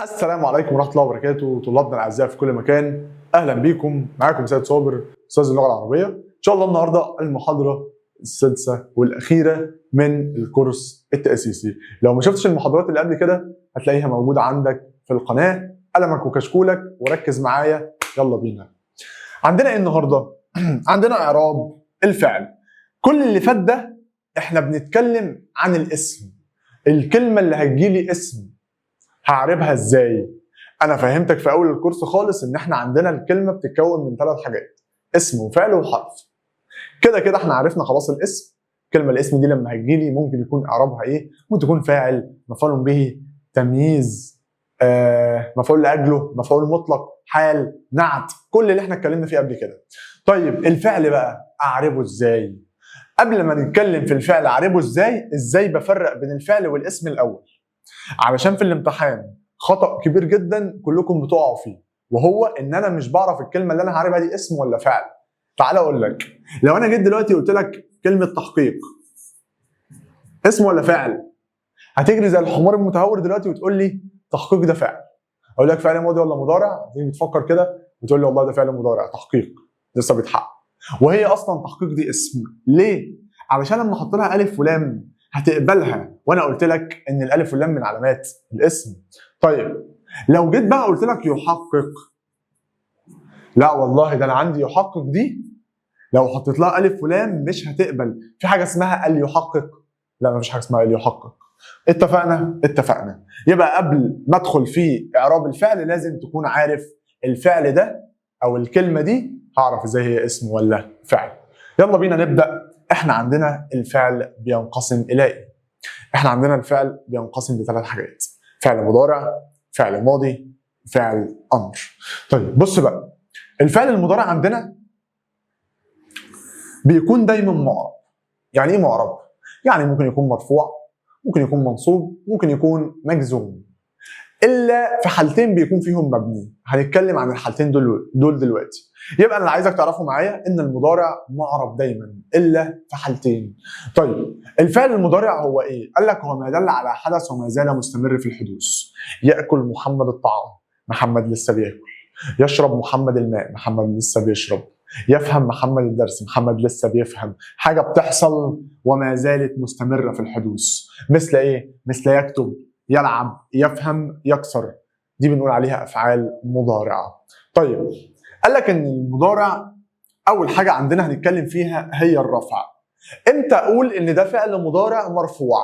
السلام عليكم ورحمة الله وبركاته، طلابنا الأعزاء في كل مكان، أهلا بيكم. معاكم سيد صابر أستاذ اللغة العربية. إن شاء الله النهاردة المحاضرة السادسة والأخيرة من الكورس التأسيسي. لو ما شفتش المحاضرات اللي قبل كده هتلاقيها موجودة عندك في القناة، قلمك وكشكولك وركز معايا. يلا بينا. عندنا إيه النهاردة؟ عندنا إعراب الفعل. كل اللي فات ده إحنا بنتكلم عن الاسم، الكلمة اللي هتجيلي اسم هعربها ازاي؟ انا فهمتك في اول الكورس خالص ان احنا عندنا الكلمه بتتكون من 3 حاجات: اسم وفعل وحرف. كده كده احنا عرفنا خلاص الاسم. الاسم دي لما هتجيلي ممكن يكون اعرابها ايه؟ ممكن تكون فاعل، مفعول به، تمييز، مفعول لاجله، مفعول مطلق، حال، نعت، كل اللي احنا اتكلمنا فيه قبل كده. طيب الفعل بقى اعربه ازاي؟ قبل ما نتكلم في الفعل اعربه ازاي بفرق بين الفعل والاسم الاول؟ علشان في الامتحان خطأ كبير جدا كلكم بتقعوا فيه، وهو ان انا مش بعرف الكلمه اللي انا هعربها دي اسم ولا فعل. تعال اقول لك، لو انا جيت دلوقتي قلت لك كلمه تحقيق اسم ولا فعل؟ هتجري زي الحمار المتهور دلوقتي وتقول لي تحقيق ده فعل. اقول لك فعل ماضي ولا مضارع؟ تيجي بتفكر كده وتقول لي والله ده فعل مضارع، تحقيق لسه بيتحقق. وهي اصلا تحقيق دي اسم. ليه؟ علشان لما احط لها الف ولام هتقبلها، وانا قلت لك ان الالف واللام من علامات الاسم. طيب لو جيت بقى قلت لك يحقق، لا والله ده انا عندي يحقق دي لو حطيت لها الف ولام مش هتقبل. في حاجه اسمها ال يحقق؟ لا، مفيش حاجه اسمها ال يحقق. اتفقنا. يبقى قبل ما ادخل في اعراب الفعل لازم تكون عارف الفعل ده او الكلمه دي هعرف ازاي هي اسم ولا فعل. يلا بينا نبدا. احنا عندنا الفعل بينقسم الى ايه؟ احنا عندنا الفعل بينقسم ل3 حاجات: فعل مضارع، فعل ماضي، فعل امر. طيب بص بقى، الفعل المضارع عندنا بيكون دايما معرب. يعني ايه معرب؟ يعني ممكن يكون مرفوع، ممكن يكون منصوب، ممكن يكون مجزوم، الا في حالتين بيكون فيهم مبني. هنتكلم عن الحالتين دول دلوقتي. يبقى انا اللي عايزك تعرفه معايا ان المضارع معرب دايما الا في حالتين. طيب الفعل المضارع هو ايه؟ قال لك هو ما دل على حدث وما زال مستمر في الحدوث. ياكل محمد الطعام، محمد لسه بياكل. يشرب محمد الماء، محمد لسه بيشرب. يفهم محمد الدرس، محمد لسه بيفهم. حاجه بتحصل وما زالت مستمره في الحدوث. مثل ايه؟ مثل يكتب، يلعب، يفهم، يكسر. دي بنقول عليها افعال مضارعه. طيب قال لك ان المضارع اول حاجه عندنا هنتكلم فيها هي الرفع. امتى اقول ان ده فعل مضارع مرفوع؟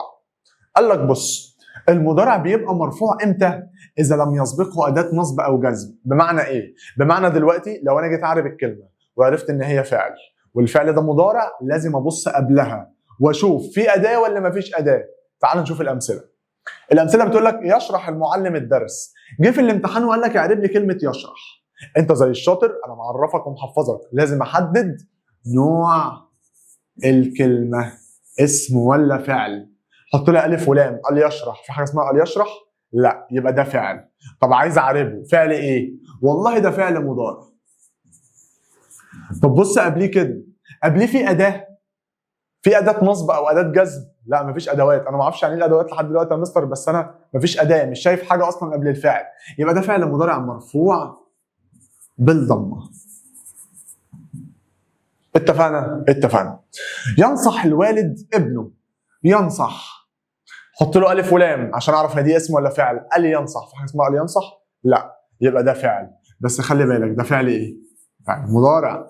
قال لك بص، المضارع بيبقى مرفوع امتى؟ اذا لم يسبقه اداه نصب او جزم. بمعنى ايه؟ بمعنى دلوقتي لو انا جيت اعرف الكلمه وعرفت ان هي فعل والفعل ده مضارع، لازم ابص قبلها واشوف في اداه ولا ما فيش اداه. تعال نشوف الامثله. الامثله بتقول لك يشرح المعلم الدرس. جه في الامتحان وقال لك اعرب لي كلمه يشرح. انت زي الشاطر، انا معرفك ومحفظك، لازم احدد نوع الكلمه اسم ولا فعل. حط لي الف ولام. قال يشرح، في حاجه اسمها قال يشرح؟ لا، يبقى ده فعل. طب عايز اعربه فعل ايه؟ والله ده فعل مضارع. طب بص قبليه كده، قبليه في اداه، في اداه نصب او اداه جزم؟ لا مفيش ادوات. انا ما اعرفش يعني ايه الادوات لحد دلوقتي يا مستر، بس انا مفيش اداه، مش شايف حاجه اصلا قبل الفعل. يبقى ده فعل مضارع مرفوع بالضمه. اتفقنا. ينصح الوالد ابنه. ينصح، حط له الف ولام عشان اعرف هي دي اسم ولا فعل. قال ينصح، في حاجه اسمها قال ينصح؟ لا، يبقى ده فعل. بس خلي بالك ده فعل ايه؟ فعل مضارع.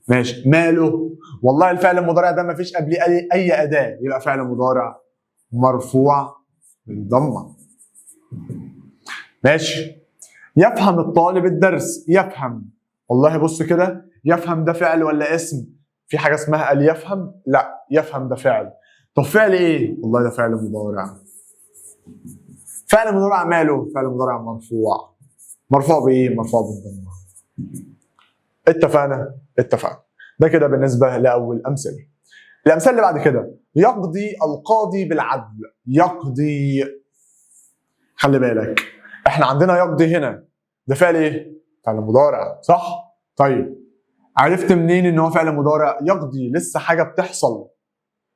ماشي، ماله؟ والله الفعل المضارع ده ما فيش قبليه اي اداه، يبقى فعل مضارع مرفوع بالضمه. ماشي. يفهم الطالب الدرس. يفهم، والله بص كده، يفهم ده فعل ولا اسم؟ في حاجه اسمها قال يفهم؟ لا، يفهم ده فعل. طب فعل ايه؟ والله ده فعل مضارع. فعل مضارع ماله؟ فعل مضارع مرفوع. مرفوع بايه؟ مرفوع بالضمه. اتفقنا. ده كده بالنسبه لاول امثله. الامثله اللي بعد كده: يقضي القاضي بالعدل. يقضي، خلي بالك احنا عندنا يقضي هنا ده فعل ايه؟ فعل مضارع، صح؟ طيب عرفت منين ان هو فعل مضارع؟ يقضي لسه حاجه بتحصل،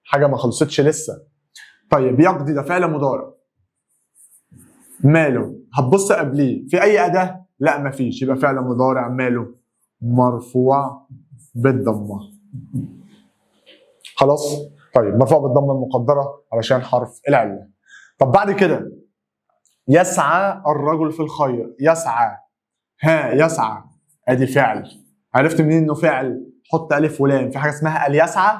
حاجه ما خلصتش لسه. طيب يقضي ده فعل مضارع. ماله هتبص قبليه في اي اداه؟ لا مفيش، يبقى فعل مضارع ماله مرفوع بالضمه. خلاص؟ طيب مرفوع بالضمه المقدره علشان حرف العله. طب بعد كده يسعى الرجل في الخير. يسعى، ها يسعى ادي فعل، عرفت منين انه فعل؟ حط الف ولام. في حاجه اسمها اليسعى؟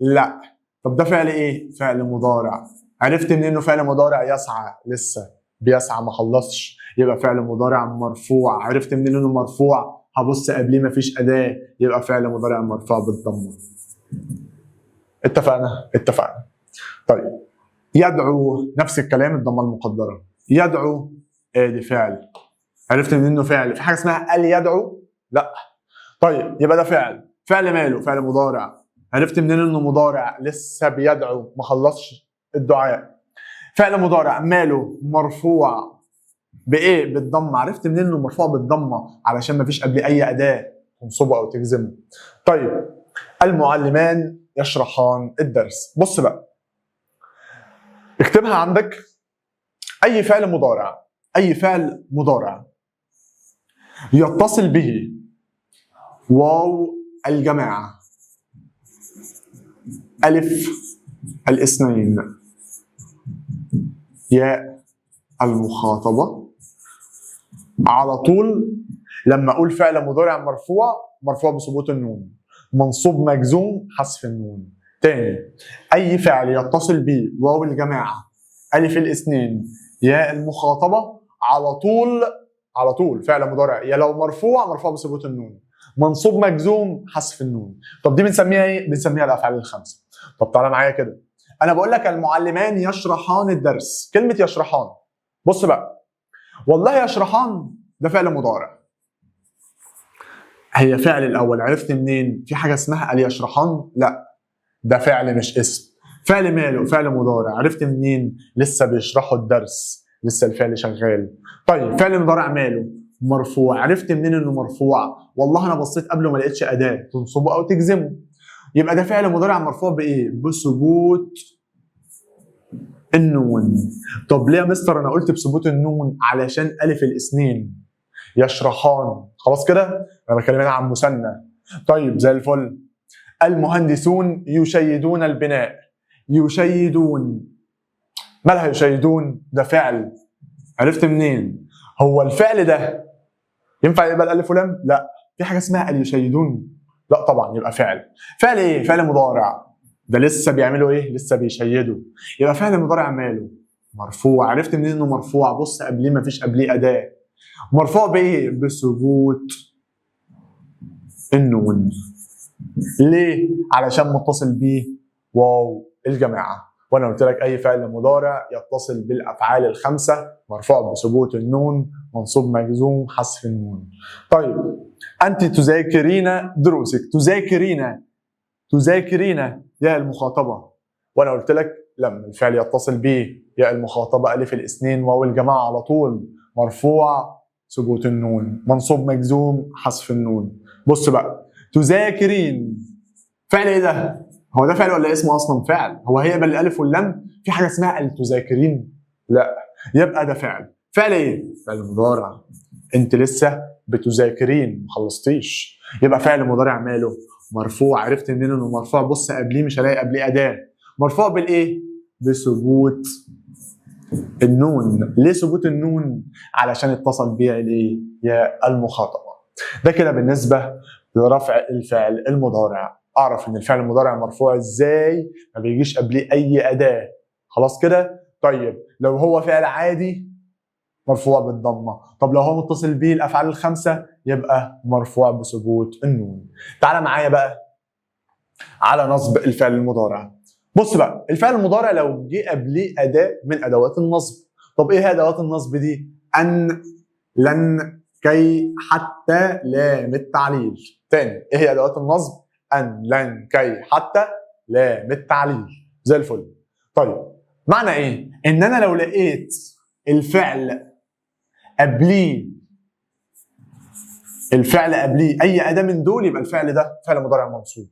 لا. طب ده فعل ايه؟ فعل مضارع. عرفت منين انه فعل مضارع؟ يسعى لسه بيسعى ما خلصش، يبقى فعل مضارع مرفوع. عرفت منين انه مرفوع؟ هبص قبليه مفيش اداه، يبقى فعل مضارع مرفوع بالضمه. اتفقنا؟ اتفقنا. طيب يدعو نفس الكلام الضمه المقدره. يدعو ادي فعل، عرفت منين انه فعل؟ في حاجه اسمها اليدعو؟ لا. طيب يبقى ده فعل. فعل ماله؟ فعل مضارع. عرفت منين انه مضارع؟ لسه بيدعو ما خلصش الدعاء. فعل مضارع ماله مرفوع بايه؟ بالضمه. عرفت منين انه مرفوع بالضمه؟ علشان ما فيش قبل اي اداه تنصبه او تجزمه. طيب المعلمان يشرحان الدرس. بص بقى اكتبها عندك. اي فعل مضارع، اي فعل مضارع يتصل به واو الجماعه، الف الاثنين، ياء المخاطبه، على طول لما اقول فعل مضارع مرفوع، مرفوع بثبوت النون، منصوب مجزوم حذف النون. تاني، اي فعل يتصل به واو الجماعه، الف الاثنين، ياء المخاطبه، على طول على طول فعل مضارع يا لو مرفوع مرفوع بثبوت النون، منصوب مجزوم حذف النون. طب دي بنسميها ايه؟ بنسميها الافعال الخمسه. طب تعالى معايا كده، انا بقول لك المعلمان يشرحان الدرس. كلمه يشرحان، بص بقى، والله يشرحان ده فعل مضارع. هي فعل الاول، عرفت منين؟ في حاجه اسمها اليشرحان؟ لا، ده فعل مش اسم. فعل ماله؟ فعل مضارع. عرفت منين؟ لسه بيشرحوا الدرس، لسه الفعل شغال. طيب فعل مضارع ماله؟ مرفوع. عرفت منين انه مرفوع؟ والله انا بصيت قبله ما لقيتش اداه تنصبه او تجزمه، يبقى ده فعل مضارع مرفوع بايه؟ بثبوت النون. طب ليه يا مستر انا قلت بثبوت النون؟ علشان الف الاثنين يشرحان. خلاص كده انا بكلم هنا عن مثنى. طيب زي الفل. المهندسون يشيدون البناء. يشيدون، مالها يشيدون؟ ده فعل. عرفت منين؟ هو الفعل ده ينفع يبقى الالف ولام؟ لا. في حاجه اسمها اليشيدون؟ لا طبعا، يبقى فعل. فعل ايه؟ فعل مضارع. ده لسه بيعملوا ايه؟ لسه بيشيدوا، يبقى فعل مضارع ماله؟ مرفوع. عرفت منين انه مرفوع؟ بص قبليه مفيش قبليه اداه. مرفوع بايه؟ بثبوت النون. ليه؟ علشان متصل بيه واو الجماعه. وانا قلت لك اي فعل مضارع يتصل بالافعال الخمسه مرفوع بثبوت النون، منصوب مجزوم حذف النون. طيب انت تذاكرين دروسك. تذاكرين، تذاكرين يا المخاطبه. وانا قلت لك لما الفعل يتصل به يا المخاطبه الف الاثنين واو الجماعه على طول مرفوع ثبوت النون، منصوب مجزوم حذف النون. بص بقى، تذاكرين فعل ايه ده؟ هو ده فعل ولا اسم اصلا؟ فعل. هو هيقبل الالف واللام؟ في حاجه اسمها التذاكرين؟ لا، يبقى ده فعل. فعل ايه؟ فعل مضارع. انت لسه بتذاكرين ما خلصتيش، يبقى فعل مضارع ماله؟ مرفوع. عرفت منين انه مرفوع؟ بص قبليه مش هلاقي قبليه اداه. مرفوع بالايه؟ بثبوت النون. ليه ثبوت النون؟ علشان اتصل بيها الايه؟ يا المخاطبه. ده كده بالنسبه لرفع الفعل المضارع. اعرف ان الفعل المضارع مرفوع ازاي؟ ما بيجيش قبليه اي اداه. خلاص كده؟ طيب لو هو فعل عادي مرفوع بالضمه. طب لو هو متصل به الافعال الخمسه يبقى مرفوع بثبوت النون. تعال معايا بقى على نصب الفعل المضارع. بص بقى، الفعل المضارع لو جه قبليه اداه من ادوات النصب. طب ايه ادوات النصب دي؟ ان، لن، كي، حتى، لام التعليل. تاني، ايه هي ادوات النصب؟ ان، لن، كي، حتى، لام التعليل. زي الفل. طيب معنى ايه؟ ان انا لو لقيت الفعل قبليه اي اداه من دول يبقى الفعل ده فعل مضارع منصوب.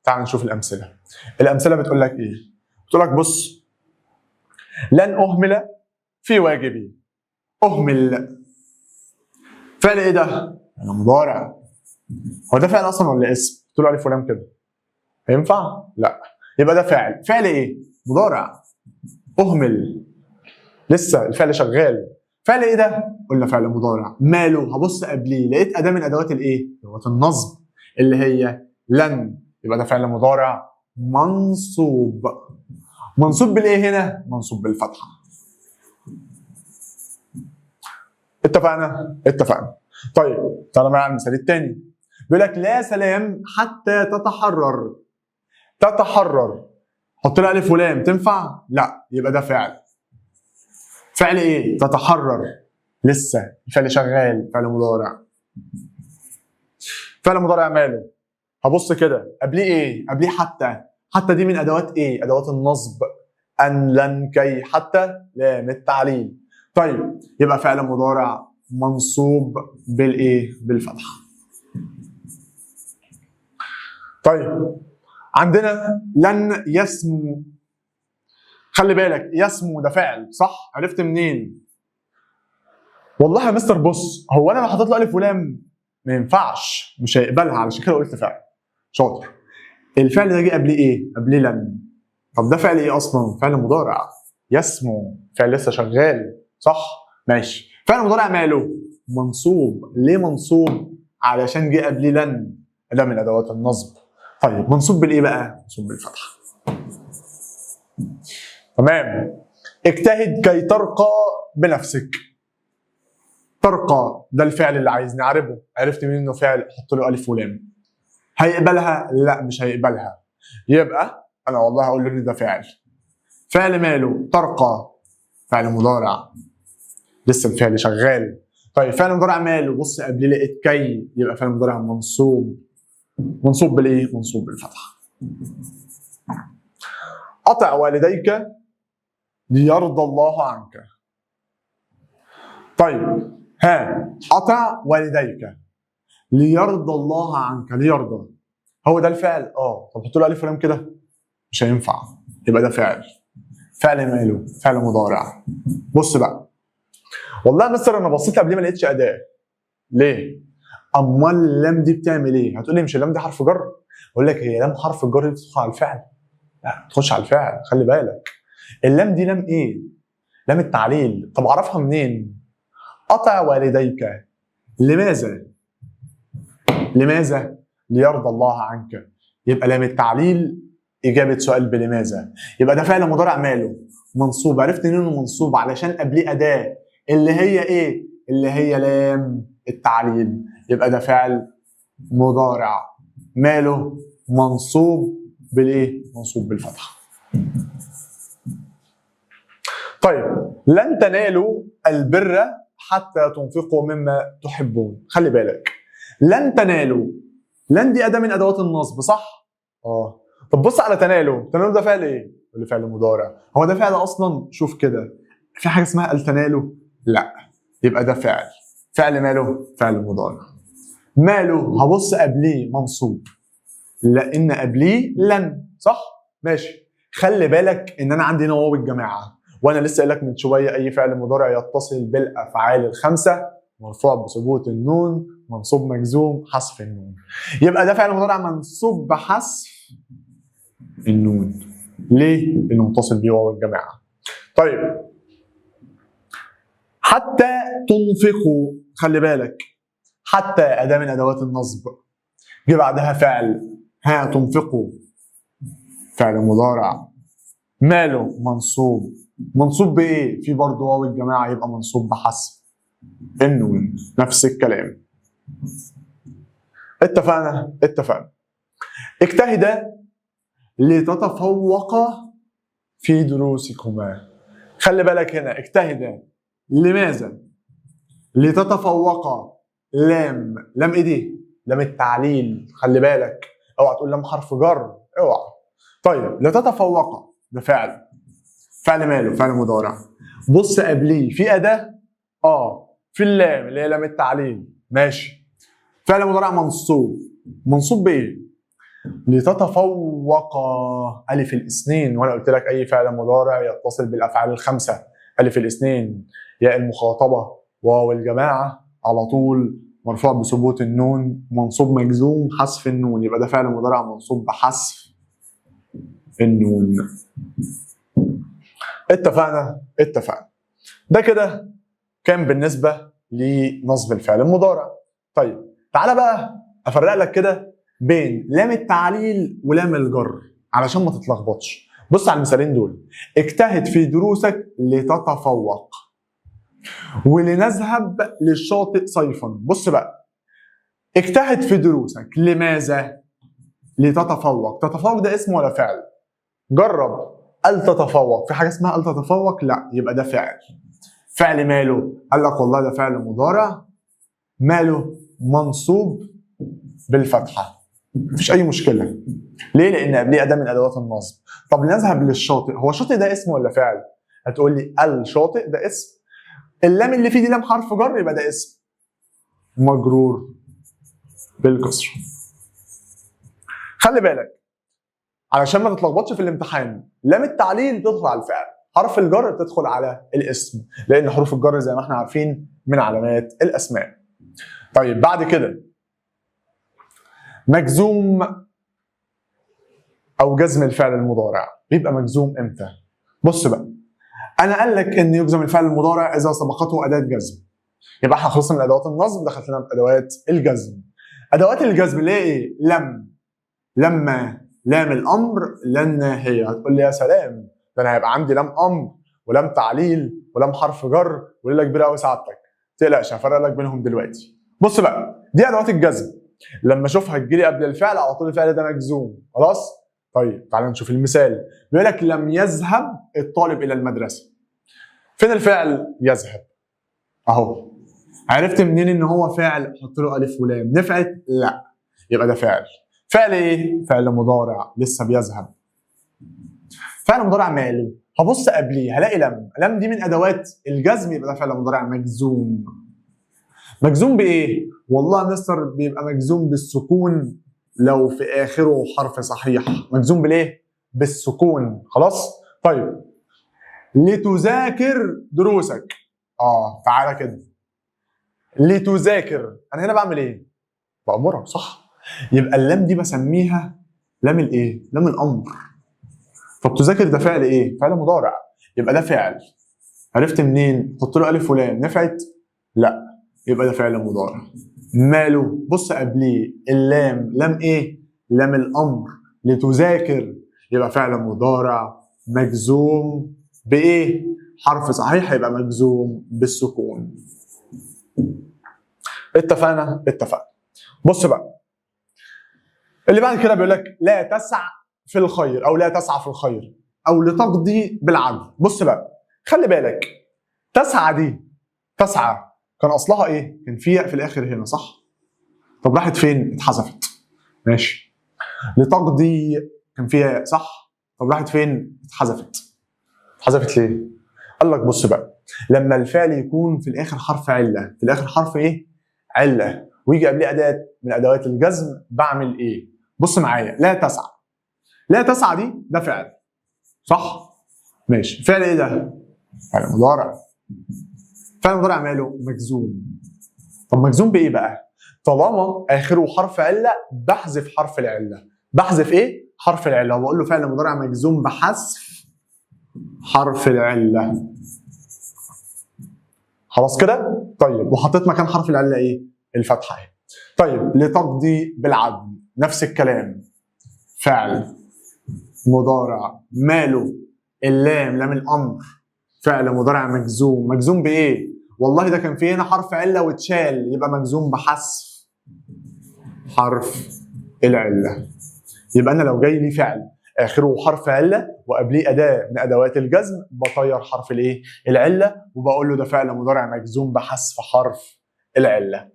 تعال نشوف الامثله. الامثله بتقول لك ايه؟ بتقول لك بص، لن اهمل في واجبي. اهمل. فعل ايه ده؟ انا مضارع. هو ده فعل اصلا ولا اسم؟ تقول الف ولام كده هينفع؟ لا. يبقى ده فعل. فعل ايه؟ مضارع. اهمل. لسه الفعل شغال. فعل ايه ده؟ قلنا فعل مضارع. ماله؟ هبص قبليه لقيت اداه من ادوات الايه؟ ادوات النصب اللي هي لن. يبقى ده فعل مضارع منصوب. منصوب بالايه هنا؟ منصوب بالفتحه. اتفقنا؟ اتفقنا. طيب تعالى معايا على المثال الثاني. بيقول لك لا سلام حتى تتحرر. تتحرر. حط لها الف ولام تنفع؟ لا. يبقى ده فعل. فعل ايه؟ تتحرر. لسه الفعل شغال. فعل مضارع. فعل مضارع ماله؟ هبص كده قبليه ايه؟ قبليه حتى. حتى دي من ادوات ايه؟ ادوات النصب. ان لن كي حتى لام التعليل. طيب يبقى فعل مضارع منصوب بالايه؟ بالفتحه. طيب عندنا لن يسمو. خلي بالك يسمو ده فعل صح؟ عرفت منين؟ والله يا مستر بص، هو انا لو حطيت له الف ولام ما ينفعش، مش هيقبلها، علشان كده قلت فعل. شاطر. الفعل ده جه قبليه ايه؟ قبليه لن. طب ده فعل ايه اصلا؟ فعل مضارع. يسمو فعل لسه شغال صح؟ ماشي. فعل مضارع ماله؟ منصوب. ليه منصوب؟ علشان جه قبليه لن. ده من ادوات النصب. طيب منصوب بالايه بقى؟ منصوب بالفتحه. تمام. اجتهد كي ترقى بنفسك. ترقى ده الفعل اللي عايز نعرفه. عرفت منين انه فعل؟ احط له الف ولام. هيقبلها؟ لا مش هيقبلها. يبقى انا والله هقول له ان ده فعل. فعل ماله؟ ترقى. فعل مضارع. لسه الفعل شغال. طيب فعل مضارع ماله؟ بص قبل لقيت كي. يبقى فعل مضارع منصوب. منصوب بالايه؟ منصوب بالفتحه. اطع والديك ليرضى الله عنك. طيب ها، اطع والديك ليرضى الله عنك. ليرضى هو ده الفعل؟ طب حط له الف ولام كده مش هينفع. يبقى ده فعل. فعل ماله؟ فعل مضارع. بص بقى، والله مستر انا بصيت قبل ما لقيتش اداه. ليه؟ امال اللام دي بتعمل ايه؟ هتقول لي مش اللام دي حرف جر؟ اقول لك هي لام حرف الجر دي تدخل على الفعل؟ لا تخش على الفعل، خلي بالك. اللام دي لام ايه؟ لام التعليل. طب اعرفها منين؟ اطع والديك. لماذا؟ لماذا؟ ليرضى الله عنك. يبقى لام التعليل اجابه سؤال بلماذا. يبقى ده فعل مضارع ماله؟ منصوب. عرفت منين انه منصوب؟ علشان قبليه اداه اللي هي ايه؟ اللي هي لام التعليل. يبقى ده فعل مضارع ماله؟ منصوب بالايه؟ منصوب بالفتحه. طيب لن تنالوا البر حتى تنفقوا مما تحبون. خلي بالك لن تنالوا. لن دي اداه من ادوات النصب صح؟ طب بص على تنالوا. تنالوا ده فعل ايه؟ اللي فعل مضارع. هو ده فعل اصلا؟ شوف كده في حاجه اسمها التنالوا؟ لا. يبقى ده فعل. فعل ماله؟ فعل مضارع. ماله؟ هبص قبليه منصوب لان قبليه لن صح؟ ماشي. خلي بالك ان انا عندي هنا واو الجماعه، وانا لسه قايل لك من شويه اي فعل مضارع يتصل بالافعال الخمسه مرفوع بثبوت النون، منصوب مجزوم، حذف النون. يبقى ده فعل مضارع منصوب بحذف النون. ليه؟ لانه متصل بيه واو الجماعه. طيب حتى تنفقوا. خلي بالك حتى اداه من ادوات النصب. جه بعدها فعل. ها تنفقوا فعل مضارع ماله؟ منصوب. منصوب بايه؟ في برضه واو الجماعه يبقى منصوب بحذف النون. نفس الكلام. اتفقنا؟ اتفقنا. اجتهد لتتفوق في دروسكما. خلي بالك هنا اجتهد لماذا؟ لتتفوق. لام. لام ايه دي؟ لام التعليل. خلي بالك اوعى تقول لام حرف جر، اوعى. طيب لتتفوق ده فعل. فعل ماله؟ فعل مضارع. بص قبليه في اداه في اللام اللي هي لام التعليل. ماشي. فعل مضارع منصوب. منصوب بايه؟ لتتفوق الف الاثنين. وانا قلت لك اي فعل مضارع يتصل بالافعال الخمسه الف الاثنين، ياء المخاطبه، واو الجماعه، على طول مرفوع بثبوت النون، منصوب مجزوم حذف النون، يبقى ده فعل مضارع منصوب بحذف النون. اتفقنا. ده كده كان بالنسبه لنصب الفعل المضارع. طيب تعالى بقى افرق لك كده بين لام التعليل ولام الجر علشان ما تتلخبطش. بص على المثالين دول: اجتهد في دروسك لتتفوق، ولنذهب للشاطئ صيفا. بص بقى، اجتهد في دروسك لماذا؟ لتتفوق. تتفوق ده اسم ولا فعل؟ جرب. ال تتفوق، في حاجه اسمها ال تتفوق؟ لا، يبقى ده فعل. فعل ماله؟ قال لك والله ده فعل مضارع، ماله؟ منصوب بالفتحه، مفيش اي مشكله. ليه؟ لان قبليه اداه من ادوات النصب. طب نذهب للشاطئ، هو الشاطئ ده اسم ولا فعل؟ هتقول لي الشاطئ ده اسم، اللام اللي فيه دي لام حرف جر، يبقى ده اسم مجرور بالكسر. خلي بالك علشان ما تتلخبطش في الامتحان، لام التعليل تدخل على الفعل، حرف الجر تدخل على الاسم، لان حروف الجر زي ما احنا عارفين من علامات الاسماء. طيب بعد كده مجزوم او جزم الفعل المضارع بيبقى مجزوم امتى؟ بص بقى، انا قال لك ان يجزم الفعل المضارع اذا سبقته اداه جزم، يبقى احنا خلصنا من ادوات النصب، دخلت لنا بادوات الجزم. ادوات الجزم اللي هي ايه؟ لما، لام الامر، لا الناهيه. هتقول لي يا سلام، ده انا هيبقى عندي لام امر ولام تعليل ولام حرف جر وليله كبيره قوي سعادتك. ما تقلقش هفرق لك بينهم دلوقتي. بص بقى، دي ادوات الجزم، لما اشوفها تجيلي قبل الفعل على طول الفعل ده مجزوم. خلاص؟ طيب تعالى نشوف المثال. بيقول لك لم يذهب الطالب الى المدرسه. فين الفعل يذهب؟ اهو. عرفت منين ان هو فعل؟ حط له الف ولام. نفعت؟ لا، يبقى ده فعل. فعل ايه؟ فعل مضارع لسه بيذهب. فعل مضارع ماله؟ هبص قبليه هلاقي لم دي من ادوات الجزم، يبقى ده فعل مضارع مجزوم. مجزوم بايه؟ والله يا مستر بيبقى مجزوم بالسكون لو في اخره حرف صحيح. مجزوم بالايه؟ بالسكون. خلاص؟ طيب لتذاكر دروسك. تعالى كده، لتذاكر، انا هنا بعمل ايه؟ بأمرك، صح؟ يبقى اللام دي بسميها لام الايه؟ لام الامر. طب تذاكر ده فعل ايه؟ فعل مضارع، يبقى ده فعل. عرفت منين؟ حط له الف ولام. نفعت؟ لا، يبقى ده فعل مضارع. ماله؟ بص قبليه اللام، لام ايه؟ لام الامر. لتذاكر، يبقى فعل مضارع مجزوم بايه؟ حرف صحيح، يبقى مجزوم بالسكون. اتفقنا. بص بقى اللي بعد كده بيقول لك لا تسع في الخير، او لا تسعى في الخير، او لتقضي بالعدل. بص بقى، خلي بالك، تسعى كان اصلها ايه؟ كان في ياء في الاخر هنا، صح؟ طب راحت فين؟ اتحذفت. ماشي. لتقضي كان فيها ياء، صح؟ طب راحت فين؟ اتحذفت ليه؟ قال لك بص بقى، لما الفعل يكون في الاخر حرف عله، في الاخر حرف ايه؟ عله، ويجي قبليه اداه من ادوات الجزم، بعمل ايه؟ بص معايا، لا تسعى دي ده فعل، صح؟ ماشي. فعل ايه ده؟ فعل مضارع. فعل مضارع ماله؟ مجزوم. طب مجزوم بايه بقى؟ طالما اخره حرف عله بحذف حرف العله. بحذف ايه؟ حرف العله، وبقول له فعل مضارع مجزوم بحذف حرف العله. خلاص كده؟ طيب وحطيت مكان حرف العله ايه؟ الفتحه اهي. طيب لتقضي بالعدل، نفس الكلام، فعل مضارع ماله؟ اللام، لام الامر، فعل مضارع مجزوم بايه؟ والله ده كان في هنا حرف عله واتشال، يبقى مجزوم بحذف حرف العله. يبقى انا لو جاي لي فعل اخره حرف عله وقبليه اداه من ادوات الجزم، بطير حرف الايه؟ العله، وبقول له ده فعل مضارع مجزوم بحذف حرف العله.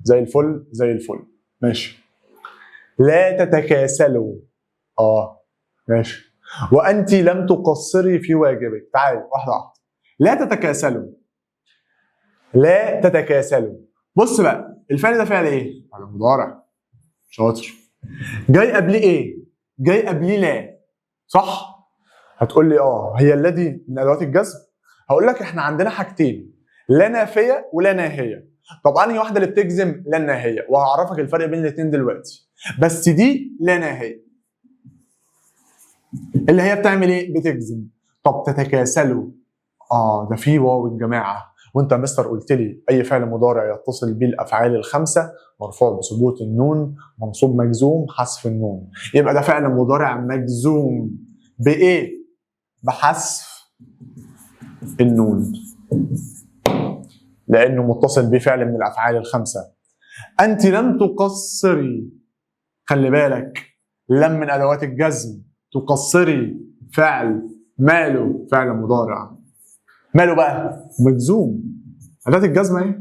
زي الفل. ماشي. لا تتكاسلوا. ماشي. وانت لم تقصري في واجبك. تعال واحده. لا تتكاسلوا. بص بقى، الفعل ده فعل ايه؟ فعل مضارع. شاطر. جاي قبليه ايه؟ جاي قبليه لا، صح؟ هتقول لي هي الذي من ادوات الجزم؟ هقول لك احنا عندنا حاجتين، لا نافيه ولا ناهيه. طب انهي واحده اللي بتجزم؟ لا ناهيه، وهعرفك الفرق بين الاثنين دلوقتي. بس دي لا ناهيه اللي هي بتعمل ايه؟ بتجزم. طب تتكاسلوا، ده في واو الجماعه، وانت يا مستر قلت لي اي فعل مضارع يتصل به الافعال الخمسه مرفوع بثبوت النون منصوب مجزوم حذف النون. يبقى ده فعل مضارع مجزوم بايه؟ بحذف النون، لانه متصل بفعل من الافعال الخمسه. انت لم تقصري، خلي بالك، لم من ادوات الجزم. تقصري فعل ماله؟ فعل مضارع. ماله بقى؟ مجزوم. اداه الجزم اهي.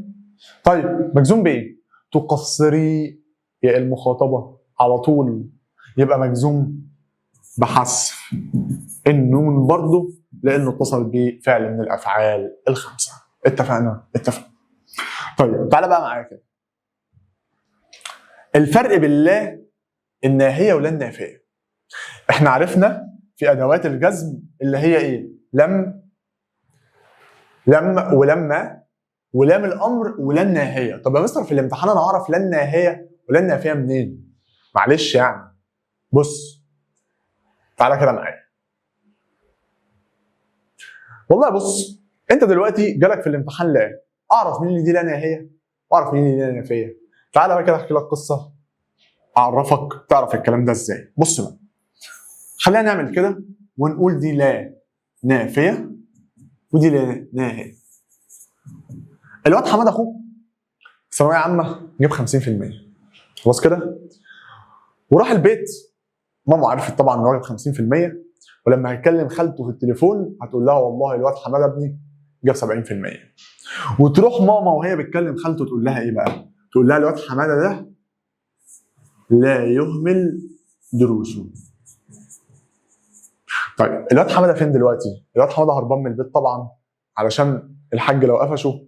طيب مجزوم بايه؟ تقصري يا المخاطبه على طول، يبقى مجزوم بحذف النون برضه، لانه اتصل بفعل من الافعال الخمسه. اتفقنا؟ اتفقنا. طيب تعالى بقى معايا كده. الفرق بين لا الناهيه ولا النافيه. احنا عرفنا في ادوات الجزم اللي هي ايه؟ لم ولما ولام الامر ولا الناهيه. طب يا مستر في الامتحان انا اعرف لا الناهيه ولا النافيه منين؟ معلش يعني. بص تعالى كده معايا. والله بص، انت دلوقتي جالك في الامتحان لا، اعرف مين اللي دي لا ناهيه واعرف مين اللي دي لا نافيه. تعالى بقى كده احكي لك قصه اعرفك تعرف الكلام ده ازاي. بص بقى، خلينا نعمل كده ونقول دي لا نافيه ودي لا ناهيه. الواد حماد اخوك ثانويه عامه جاب 50%، خلاص كده، وراح البيت. ماما عرفت طبعا ان هو جاب 50%، ولما هيكلم خالته في التليفون هتقول لها والله الواد حماد ابني جاب 70%. وتروح ماما وهي بتكلم خالته تقول لها ايه بقى؟ تقول لها الواد حماده ده لا يهمل دروسه. طيب الواد حماده فين دلوقتي؟ الواد حماده هربان من البيت طبعا، علشان الحاج لو قفشه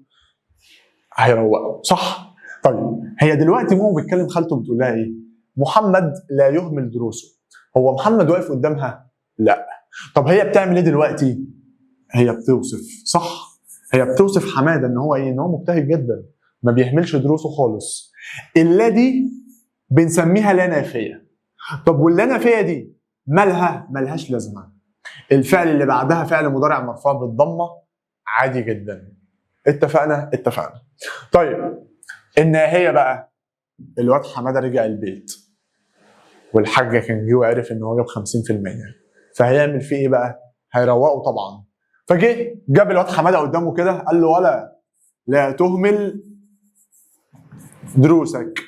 هيروقه، صح؟ طيب هي دلوقتي ماما بتكلم خالته بتقول لها ايه؟ محمد لا يهمل دروسه. هو محمد واقف قدامها؟ لا. طب هي بتعمل ايه دلوقتي؟ هي بتوصف، صح؟ هي بتوصف حماده ان هو ايه؟ ان هو مجتهد جدا، ما بيهملش دروسه خالص. اللا دي بنسميها لا نافيه. طب واللا نافيه دي مالها؟ مالهاش لازمه. الفعل اللي بعدها فعل مضارع مرفوع بالضمه عادي جدا. اتفقنا؟ اتفقنا. طيب الناهيه بقى، الواد حماده رجع البيت والحاج كان جه وعرف ان هو جاب 50%، فهيعمل فيه ايه بقى؟ هيروقه طبعا. فجه جاب الواد حماده قدامه كده قال له ولا لا تهمل دروسك.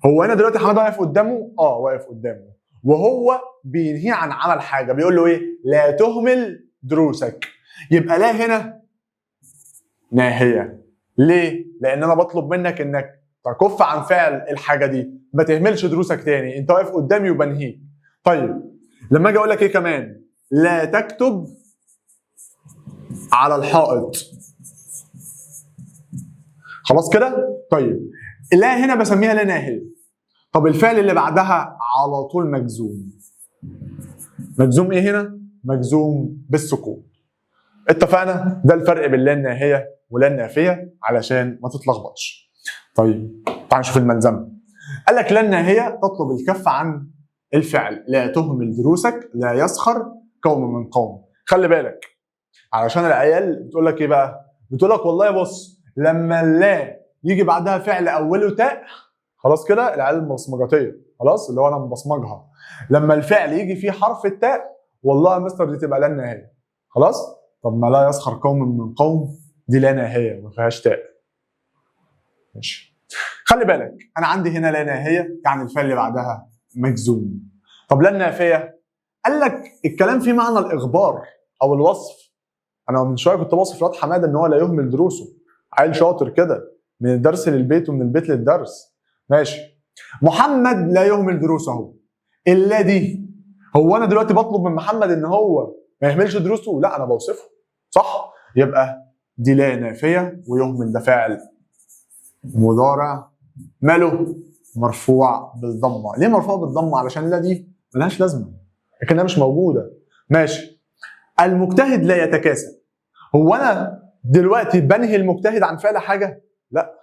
هو هنا دلوقتي حماده واقف قدامه؟ واقف قدامه، وهو بينهيه عن عمل حاجه، بيقول له ايه؟ لا تهمل دروسك. يبقى لا هنا ناهيه. ليه؟ لان انا بطلب منك انك تكف عن فعل الحاجه دي، ما تهملش دروسك تاني، انت واقف قدامي وبنهيك. طيب لما اجي اقول لك ايه كمان؟ لا تكتب على الحائط. خلاص كده؟ طيب لا هنا بسميها لا ناهيه. طب الفعل اللي بعدها على طول مجزوم. مجزوم ايه هنا؟ مجزوم بالسكون. اتفقنا؟ ده الفرق بين لا الناهيه ولا النافيه علشان ما تتلخبطش. طيب تعال نشوف الملزمه. قال لك لا الناهيه تطلب الكف عن الفعل لا تهمل دروسك لا يسخر قوم من قوم. خلي بالك علشان العيال بتقول لك ايه بقى؟ بتقول لك والله بص، لما لا يجي بعدها فعل اوله تاء، خلاص كده العيال المبصمجاتيه، خلاص اللي هو انا مبصمجها، لما الفعل يجي فيه حرف التاء والله يا مستر دي تبقى لا نهايه. خلاص؟ طب ما لا يسخر قوم من قوم دي لا نهايه ما فيهاش تاء. ماشي. خلي بالك انا عندي هنا لا نهايه يعني الفعل اللي بعدها مجزوم. طب لا النافيه؟ قال لك الكلام فيه معنى الاخبار او الوصف. انا من شويه كنت بوصف الواد حماده ان هو لا يهمل دروسه، عيل شاطر كده من الدرس للبيت ومن البيت للدرس. ماشي. محمد لا يهمل دروسه. الا دي، هو انا دلوقتي بطلب من محمد ان هو ما يهملش دروسه؟ لا انا بوصفه، صح؟ يبقى دي لا نافيه، ويهمل ده فاعل مضارع ماله؟ مرفوع بالضمه. ليه مرفوع بالضمه؟ علشان لا دي ملهاش لازمه لكنها مش موجوده. ماشي. المجتهد لا يتكاسل. هو انا دلوقتي بنهي المجتهد عن فعل حاجه؟ لا،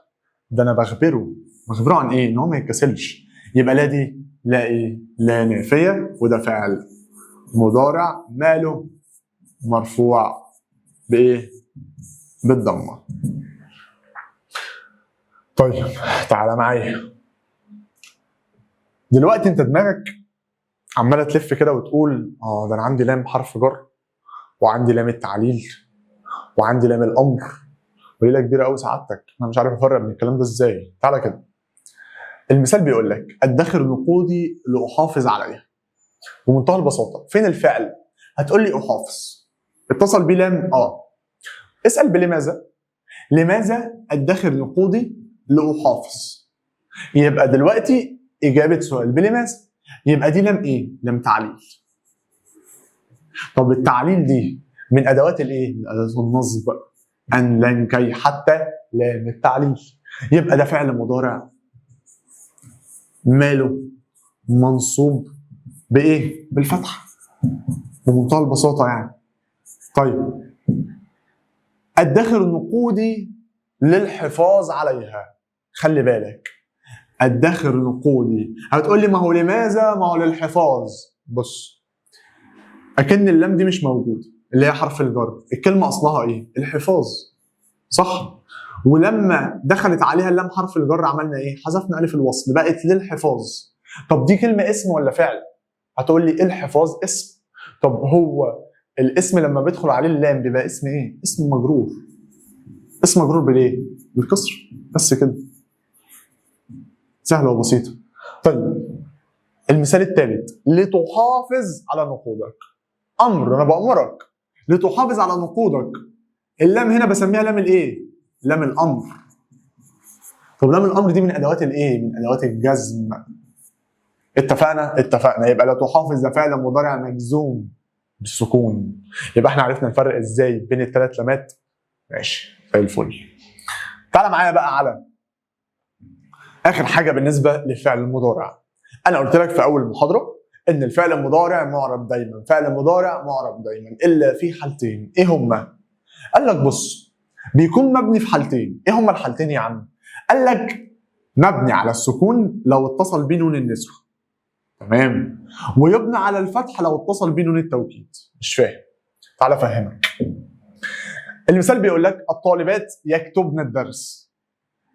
ده انا بخبره عن ايه؟ ان هو ما يتكسلش. يبقى لا دي لا ايه؟ لا نافيه، وده فعل مضارع ماله مرفوع بايه؟ بالضمه. طيب تعالى معايا دلوقتي، انت دماغك عماله تلف كده وتقول ده انا عندي لام حرف جر، وعندي لام التعليل، وعندي لام الامر، وليله كبيره قوي سعادتك، انا مش عارف افرق بين الكلام ده ازاي. تعالى كده، المثال بيقول لك ادخر نقودي لاحافظ عليها. بمنتهى البساطه، فين الفعل؟ هتقول لي احافظ، اتصل بيه لام. اسال بلماذا؟ لماذا ادخر نقودي لاحافظ؟ يبقى دلوقتي اجابه سؤال بلماذا، يبقى دي لام ايه؟ لام تعليل. طب التعليل دي من ادوات الايه؟ من ادوات النصب، ان لن كي حتى لام التعليل. يبقى ده فعل مضارع ماله منصوب بايه؟ بالفتحه، بمنتهى البساطه يعني. طيب ادخر نقودي للحفاظ عليها، خلي بالك، ادخر نقودي. هتقول لي ما هو لماذا؟ ما هو للحفاظ. بص، اكن اللام دي مش موجوده، اللي هي حرف الجر، الكلمه اصلها ايه؟ الحفاظ، صح؟ ولما دخلت عليها اللام حرف الجر عملنا ايه؟ حذفنا الف الوصل، بقت للحفاظ. طب دي كلمه اسم ولا فعل؟ هتقول لي الحفاظ اسم. طب هو الاسم لما بيدخل عليه اللام بيبقى اسم ايه؟ اسم مجرور. اسم مجرور بالايه؟ بالكسر، بس كده، سهله وبسيطه. طيب المثال الثالث، لتحافظ على نقودك. امر، انا بامرك لتحافظ على نقودك. اللام هنا بسميها لام الايه؟ لام الامر. طب لام الامر دي من ادوات الايه؟ من ادوات الجزم. اتفقنا. يبقى لا تحافظ ده فعل مضارع مجزوم بالسكون. يبقى احنا عرفنا نفرق ازاي بين الثلاث لامات. ماشي زي الفل. تعالى معايا بقى على اخر حاجه بالنسبه للفعل المضارع. انا قلت لك في اول المحاضره ان الفعل المضارع معرب دايما، فعل مضارع معرب دايما الا في حالتين. ايه هما؟ قال لك بص، بيكون مبني في حالتين. ايه هما الحالتين يا عم؟ قال لك مبني على السكون لو اتصل بيه نون النسوه، تمام، ويبنى على الفتح لو اتصل بيه نون التوكيد. مش فاهم؟ تعالى افهمك. المثال بيقول لك الطالبات يكتبن الدرس.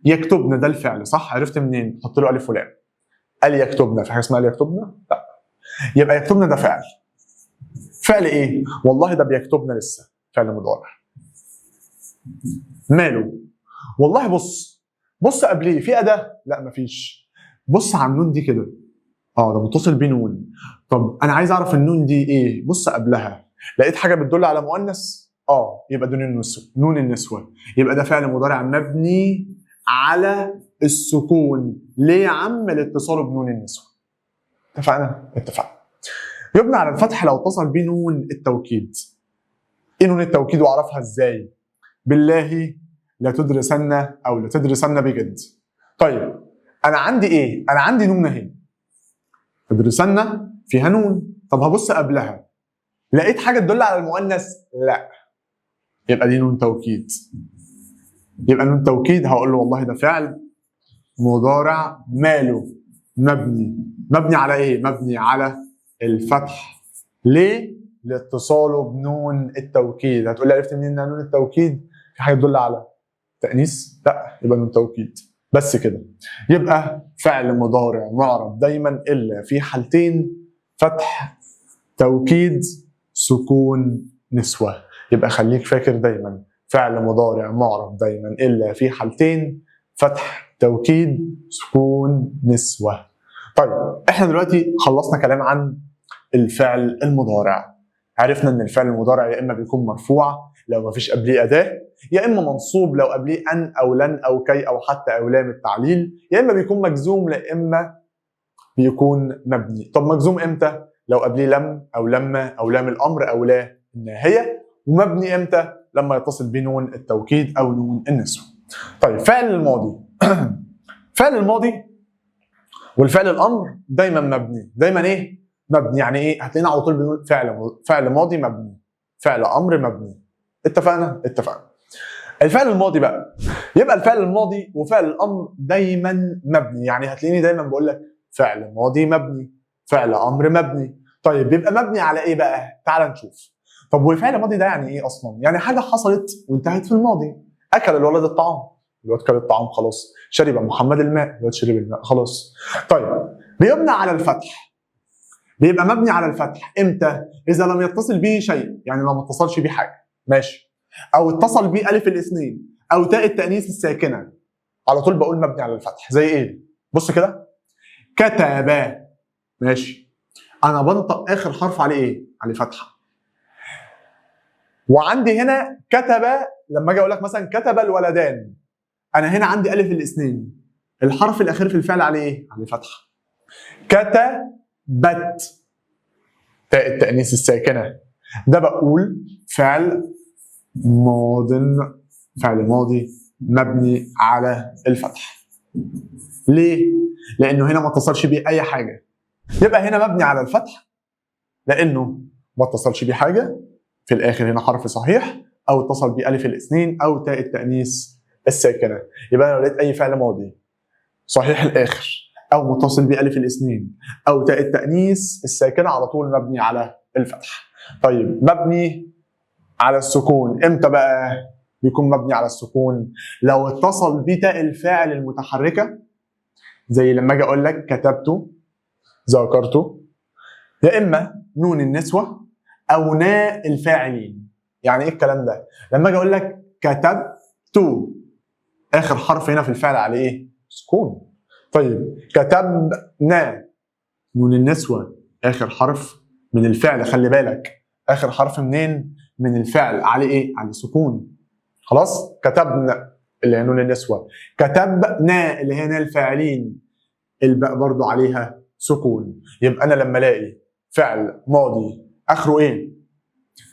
يكتبن ده الفعل، صح؟ عرفت منين؟ حط له الف ولام. قال يكتبن، في حاجه اسمها يكتبن؟ لا. يبقى يكتبن ده فعل. فعل ايه؟ والله ده بيكتبن لسه، فعل مضارع. ماله؟ والله بص قبليه في اداه؟ لا مفيش. بص على النون دي كده، ده متصل بيه نون. طب انا عايز اعرف النون دي ايه. بص قبلها، لقيت حاجه بتدل على مؤنث؟ يبقى ده نون النسوه. يبقى ده فعل مضارع مبني على السكون. ليه يا عم؟ لاتصاله بنون النسوه. اتفقنا. يبنى على الفتح لو اتصل بيه نون التوكيد. ايه نون التوكيد واعرفها ازاي؟ بالله لا تدرسن بجد. طيب انا عندي ايه؟ انا عندي نون اهي، تدرسن فيها نون. طب هبص قبلها، لقيت حاجه تدل على المؤنث؟ لا. يبقى دي نون توكيد. يبقى نون توكيد هقول له والله ده فعل مضارع ماله مبني على ايه؟ مبني على الفتح. ليه؟ لاتصاله بنون التوكيد. هتقول لي عرفت منين انها نون التوكيد؟ في حاجه تدل على تأنيث؟ لا، يبقى نون توكيد. بس كده. يبقى فعل مضارع معرب دايما الا في حالتين: فتح، توكيد، سكون، نسوه. يبقى خليك فاكر دايما فعل مضارع معرب دايما الا في حالتين: فتح، توكيد، سكون، نسوه. طيب احنا دلوقتي خلصنا كلام عن الفعل المضارع. عرفنا ان الفعل المضارع يا اما بيكون مرفوع لو ما فيش قبليه اداه، يا اما منصوب لو قبليه ان او لن او كي او حتى او لام التعليل، يا اما بيكون مجزوم، يا اما بيكون مبني. طب مجزوم امتى؟ لو قبليه لم او لما او لام الامر او لا الناهيه. ومبني امتى؟ لما يتصل بيه نون التوكيد او نون النسوه. طيب فعل الماضي فعل الماضي والفعل الامر دايما مبني. دايما مبني. يعني ايه؟ هتلاقينا على طول بنقول فعل ماضي مبني، فعل امر مبني، اتفقنا؟ اتفقنا. الفعل الماضي بقى، يبقى الفعل الماضي وفعل الامر دايما مبني، يعني هتلاقيني دايما بقول لك فعل ماضي مبني، فعل امر مبني. طيب بيبقى مبني على ايه بقى؟ تعال نشوف. طب وفعل ماضي ده يعني ايه اصلا؟ يعني حاجه حصلت وانتهت في الماضي. اكل الولد الطعام، الولد كل الطعام خلاص. شرب محمد الماء، الولد شرب الماء خلاص. طيب بيبنى على الفتح. بيبقى مبني على الفتح امتى؟ اذا لم يتصل به شيء، يعني لو ما اتصلش به حاجه، ماشي. او اتصل به الف الاثنين او تاء التانيث الساكنه، على طول بقول مبني على الفتح. زي ايه؟ بص كده، كتب، ماشي. انا بنطق اخر حرف عليه ايه؟ عليه فتحه. وعندي هنا كتب، لما اجي اقول لك مثلا كتب الولدان، انا هنا عندي الف الاثنين، الحرف الاخير في الفعل عليه ايه؟ عليه فتحه. كتبت، تاء التانيث الساكنه، ده بقول فعل ماض، فعل ماضي مبني على الفتح. ليه؟ لانه هنا ما اتصلش بيه اي حاجه. يبقى هنا مبني على الفتح لانه ما اتصلش بيه حاجه، في الاخر هنا حرف صحيح، او اتصل بيه الف الاثنين او تاء التانيث الساكنه. يبقى انا لو لقيت اي فعل ماضي صحيح الاخر او متصل بالف الاثنين او تاء التانيث الساكنه، على طول مبني على الفتح. طيب مبني على السكون امتى بقى؟ بيكون مبني على السكون لو اتصل بتاء الفاعل المتحركه، زي لما اجي اقول لك كتبت، ذاكرت، يا اما نون النسوه او ناء الفاعلين. يعني ايه الكلام ده؟ لما اجي اقول لك كتبت، اخر حرف هنا في الفعل عليه ايه؟ سكون. طيب كتبنا، نون النسوه اخر حرف من الفعل، خلي بالك اخر حرف منين؟ من الفعل، عليه ايه؟ عليه سكون. خلاص؟ كتبنا اللي هي نون النسوه، كتبنا اللي هي ناء الفاعلين، الباء برضو عليها سكون. يبقى انا لما الاقي فعل ماضي اخره ايه؟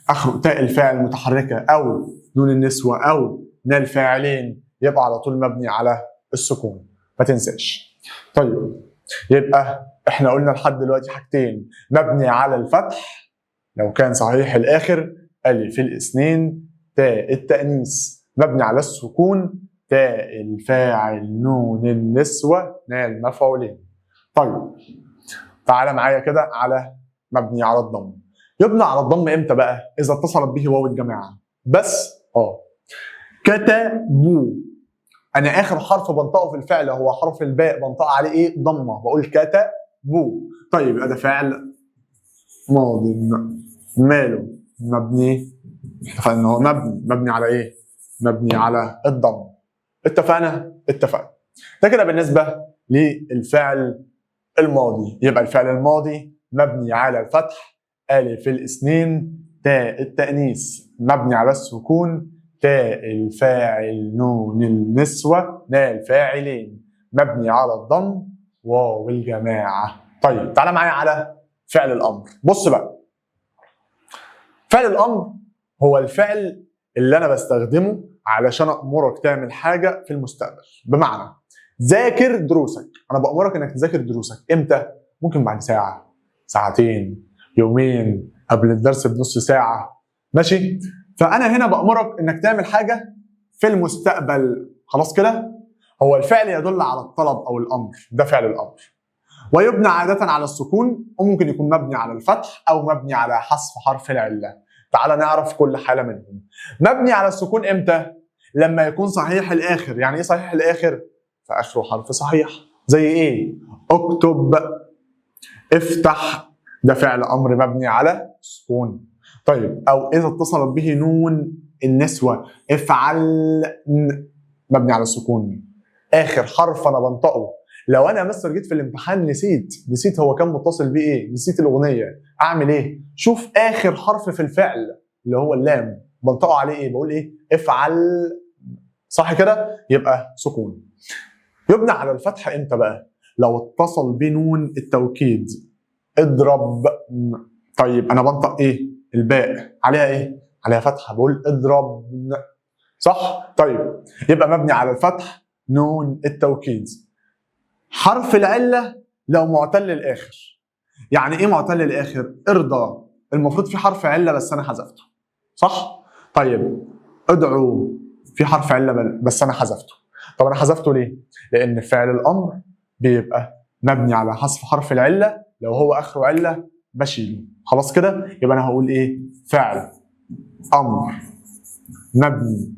اخره تاء الفاعل المتحركه او نون النسوه او ناء الفاعلين، يبقى على طول مبني على السكون، ما تنساش. طيب يبقى احنا قلنا لحد دلوقتي حاجتين: مبني على الفتح لو كان صحيح الاخر، الف الاثنين تاء التانيث، مبني على السكون تاء الفاعل نون النسوه ناء المفعولين. طيب تعالى معايا كده على مبني على الضم. يبنى على الضم امتى بقى؟ اذا اتصلت به واو الجماعه بس. كتبوا، انا اخر حرف بنطقه في الفعل هو حرف الباء، بنطق عليه ايه؟ ضمه، بقول كتبوا. طيب يبقى ده فعل ماض ماله؟ مبني، اتفقنا ان هو مبني على ايه؟ مبني على الضم. اتفقنا؟ اتفقنا. ده كده بالنسبه للفعل الماضي. يبقى الفعل الماضي مبني على الفتح، الف الاثنين تاء التانيث مبني على السكون تاء الفاعل نون النسوه ناء الفاعلين مبني على الضم واو الجماعه. طيب تعالى معايا على فعل الامر. بص بقى، فعل الامر هو الفعل اللي انا بستخدمه علشان امرك تعمل حاجه في المستقبل. بمعنى ذاكر دروسك، انا بامرك انك تذاكر دروسك امتى؟ ممكن بعد ساعه، ساعتين، يومين، قبل الدرس بنص ساعه، ماشي؟ فانا هنا بامرك انك تعمل حاجه في المستقبل. خلاص كده؟ هو الفعل يدل على الطلب او الامر، ده فعل الامر، ويبنى عاده على السكون، وممكن يكون مبني على الفتح او مبني على حذف حرف العله. تعال نعرف كل حاله منهم. مبني على السكون امتى؟ لما يكون صحيح الاخر. يعني ايه صحيح الاخر؟ فاخره حرف صحيح. زي ايه؟ اكتب، افتح، ده فعل امر مبني على السكون. طيب او اذا اتصلت به نون النسوه، افعل، مبني على السكون، اخر حرف انا بنطقه. لو انا مستر جيت في الامتحان نسيت هو كان متصل بيه ايه، نسيت الاغنيه، اعمل ايه؟ شوف اخر حرف في الفعل اللي هو اللام بنطقه عليه ايه؟ بقول ايه؟ افعل، صح كده؟ يبقى سكون. يبنى على الفتح امتى بقى؟ لو اتصل بنون التوكيد، اضرب. طيب انا بنطق ايه؟ الباء عليها ايه؟ عليها فتحه، بقول اضرب، صح؟ طيب يبقى مبني على الفتح نون التوكيد. حرف العله لو معتل الاخر. يعني ايه معتل الاخر؟ ارضى، المفروض في حرف عله بس انا حذفته، صح؟ طيب ادعوا في حرف عله بس انا حذفته. طب انا حذفته ليه؟ لان فعل الامر بيبقى مبني على حذف حرف العله، لو هو اخره عله بشيله. خلاص كده؟ يبقى انا هقول ايه؟ فعل امر مبني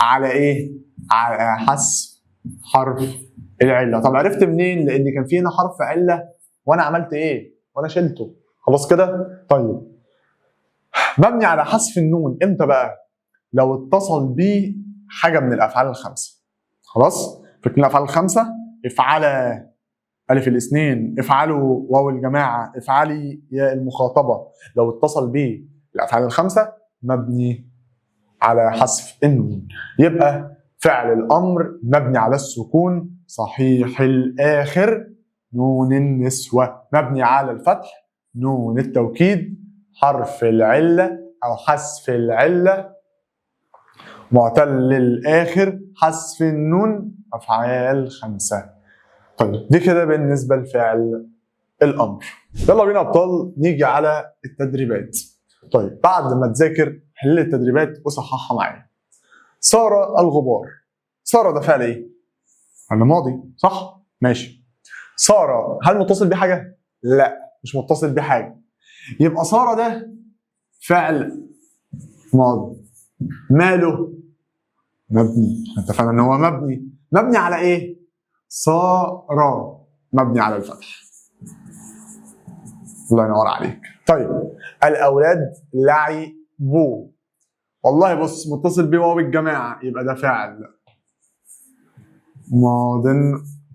على ايه؟ على حذف حرف العله. طب عرفت منين؟ لان كان في هنا حرف عله وانا عملت ايه؟ وانا شلته. خلاص كده؟ طيب مبني على حذف النون امتى بقى؟ لو اتصل بيه حاجه من الافعال الخمسه. خلاص؟ فاكرين الافعال الخمسه؟ افعل، الف الاثنين، افعلوا واو الجماعه، افعلي يا المخاطبه. لو اتصل بيه الافعال الخمسه مبني على حذف النون. يبقى فعل الامر مبني على السكون صحيح الاخر، نون النسوه مبني على الفتح، نون التوكيد، حرف العله او حذف العله، معتل الاخر، حذف النون، افعال خمسه. طيب دي كده بالنسبه لفعل الامر. يلا بينا ابطال نيجي على التدريبات. طيب بعد ما تذاكر حل التدريبات وصححها معايا. سار الغبار. سار ده فعل ايه؟ فعل ماضي صح؟ ماشي. سار هل متصل بحاجه؟ لا مش متصل بحاجه. يبقى سار ده فعل ماضي. ماله؟ مبني. اتفقنا ان هو مبني. مبني على ايه؟ سار مبني على الفتح. الله ينور عليك. طيب الاولاد لعبوا. والله بص متصل بواو الجماعه يبقى ده فعل ماض.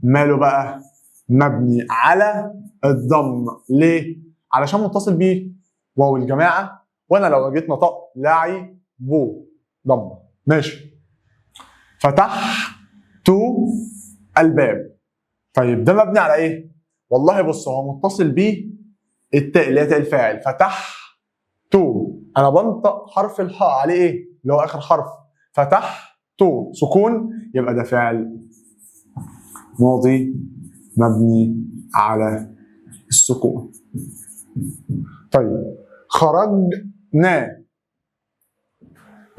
ماله بقى؟ مبني على الضم. ليه؟ علشان متصل بيه واو الجماعه، وانا لو جيت نطقت لعبوا ضمه. ماشي. فتحت الباب. طيب ده مبني على ايه؟ والله بص هو متصل بيه التاء اللي هي تاء الفاعل. فتحت، انا بنطق حرف الحاء عليه ايه؟ اللي هو اخر حرف. فتحت سكون، يبقى ده فعل ماضي مبني على السكون. طيب خرجنا.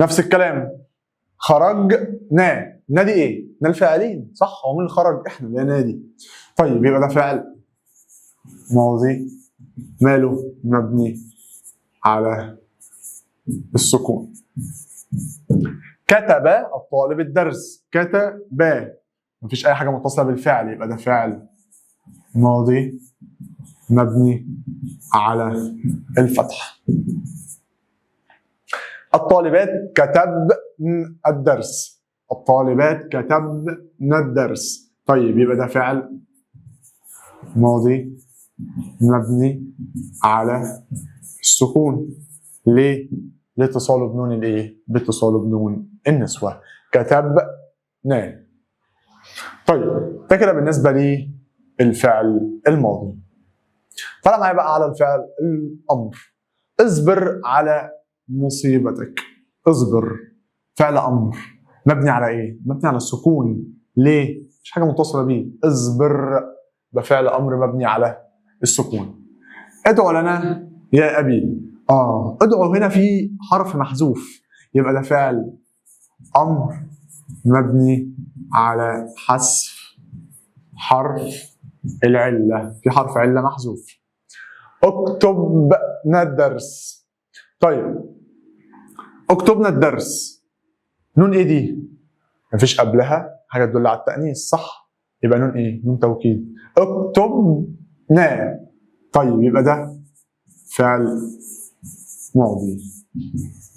نفس الكلام. خرجنا. نادي ايه؟ نا الفاعلين صح؟ هو مين اللي خرج؟ احنا اللي نادي. طيب يبقى ده فعل ماضي ماله؟ مبني على السكون. كتب الطالب الدرس. كتب مفيش اي حاجه متصله بالفعل يبقى ده فعل ماضي مبني على الفتح. الطالبات كتبن الدرس. الطالبات كتبن الدرس. طيب يبقى ده فعل ماضي مبني على السكون. ليه؟ لاتصاله بنون الايه؟ باتصاله بنون النسوه. كتبنا. طيب ده كده بالنسبه لي الفعل الماضي. تعالى معايا بقى على الفعل الامر. اصبر على مصيبتك. اصبر فعل امر مبني على ايه؟ مبني على السكون. ليه؟ مش حاجه متصله بيه. اصبر ده فعل امر مبني على السكون. ادعو لنا يا ابي. ادعو هنا في حرف محذوف يبقى ده فعل امر مبني على حذف حرف العله. في حرف عله محذوف. اكتبنا الدرس. طيب اكتبنا الدرس. نون ايه دي؟ مفيش قبلها حاجه تدل على التانيث صح؟ يبقى نون ايه؟ نون توكيد. اكتبنا. طيب يبقى ده فعل ماضي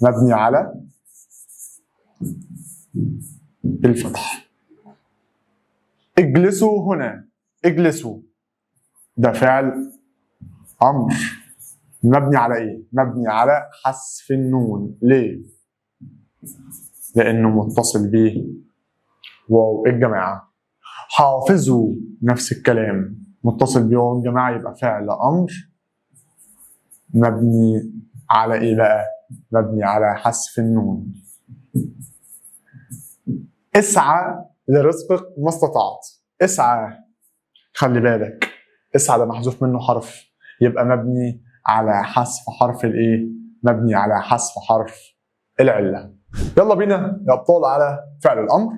مبني على الفتح. اجلسوا هنا. اجلسوا ده فعل امر مبني على ايه؟ مبني على حذف النون. ليه؟ لانه متصل به واو الجماعه. حافظوا نفس الكلام متصل به واو الجماعه يبقى فعل امر مبني على ايه بقى؟ مبني على حذف النون. اسعى لرزقك ما استطعت. اسعى خلي بالك اسعى ده محذوف منه حرف يبقى مبني على حذف حرف الايه؟ مبني على حذف حرف العلة. يلا بينا يا أبطال على فعل الأمر.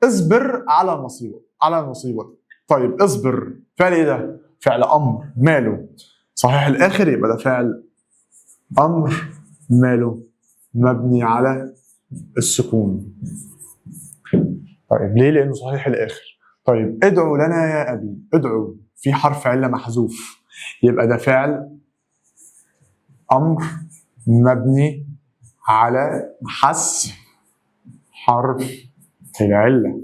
اصبر على مصيبتك. طيب اصبر فعل إيه ده؟ فعل أمر، ماله؟ صحيح الآخر، يبقى ده فعل أمر ماله؟ مبني على السكون. طيب ليه؟ لأنه صحيح الآخر. طيب ادعو لنا يا أبي، ادعو في حرف علة محذوف، يبقى ده فعل أمر مبني على حذف حرف العلة.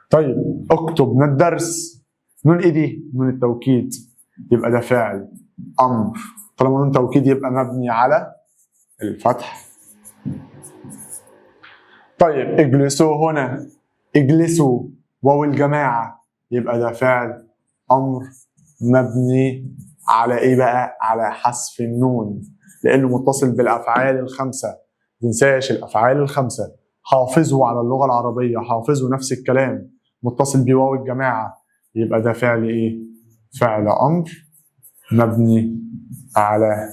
طيب اكتب من الدرس، نون ايه دي؟ نون التوكيد، يبقى ده فعل أمر، طالما نون توكيد يبقى مبني على الفتح. طيب اجلسوا هنا، اجلسوا واو الجماعة، يبقى ده فعل أمر مبني على إيه بقى؟ على حذف النون، لأنه متصل بالأفعال الخمسة. ما تنساش الأفعال الخمسة. حافظوا على اللغة العربية، حافظوا نفس الكلام، متصل بواو الجماعة، يبقى ده فعل إيه؟ فعل أمر مبني على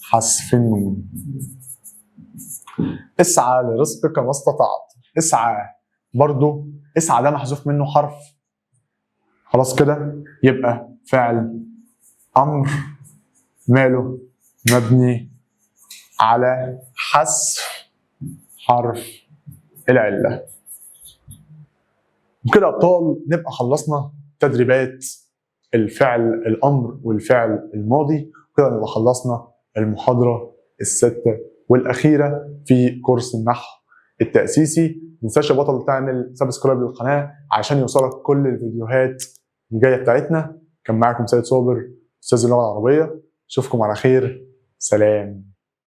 حذف النون. اسعى لرزقك ما استطعت، اسعى برضو، اسعى ده محذوف منه حرف، خلاص كده يبقى فعل أمر ماله؟ مبني على حذف حرف العلة. وكده أبطال نبقى خلصنا تدريبات الفعل الأمر والفعل الماضي، وكده نبقى خلصنا المحاضرة الستة والأخيرة في كورس النحو التأسيسي. متنساش يا بطل تعمل سبسكرايب للقناة عشان يوصلك كل الفيديوهات الجاية بتاعتنا. كان معاكم سيد صابر أستاذ اللغة العربية، أشوفكم على خير، سلام.